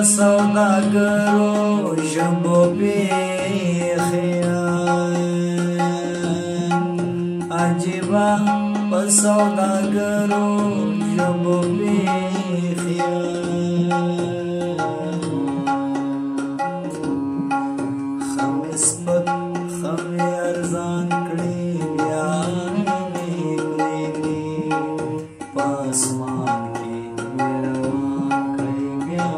سوداګرو ژبو بیخیال عجیبه په سوداګرو ژبو بیخیال خمې سپک خمې ارزان کړي بیا مې پرېږدي په اسمان کې روان کړي بیا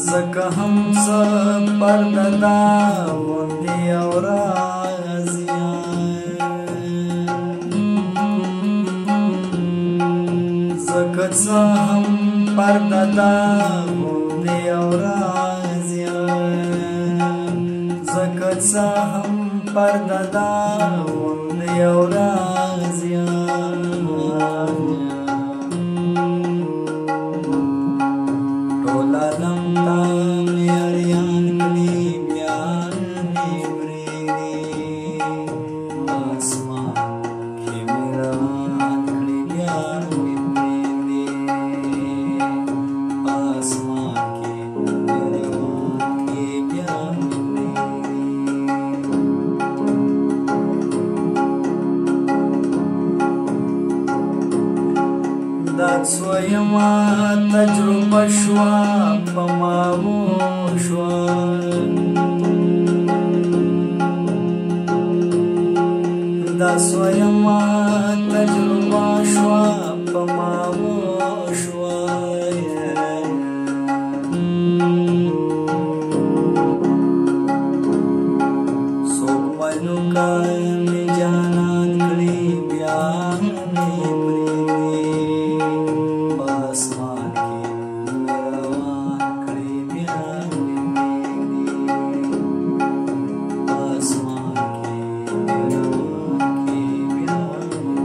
زکه هم څه پرده دا غوندې او رازیان زکه څه هم پرده دا غوندې او رازیان زکه څه هم پرده دا غوندې او رازیان ټول عالم ته مې اریان کړي بیا مې پرېږدي اسمان کې مې روان کړي بیا مې پرېږدي اسمان کې مې روان کړي بیا مې پرېږدي دا څویمه تجربه شوه په ما وشوه دا څویمه تجربه شوه په ما وشوه څوک ملوکه مې جانان کړي بیا مې پرېږدي اسمان کې مې روان کړي بیا مې پرېږدي اسمان کې مې روان کړي بیا مې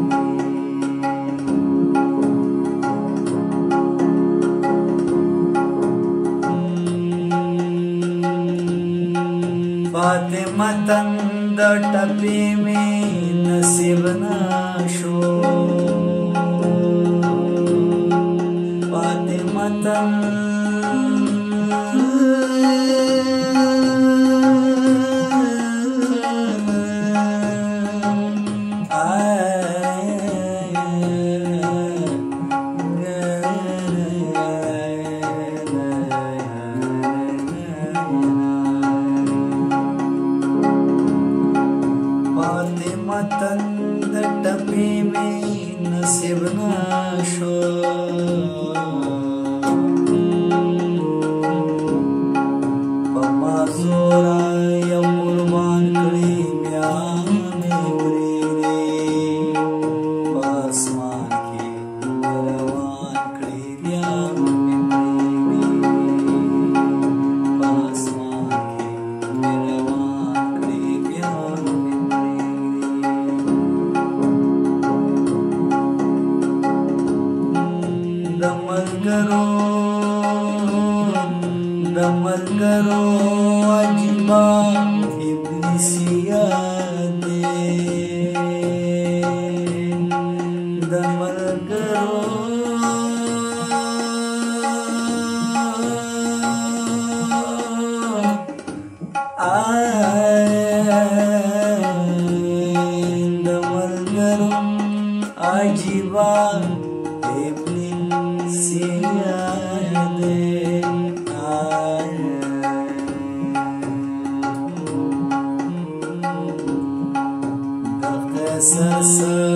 فاطمه تن د ټپې مې نصیب نه شو فاطمه تن د ملګرو عجیبه ابلیسیا دی د ملګرو عجیبا ابلیسیا دی د قصص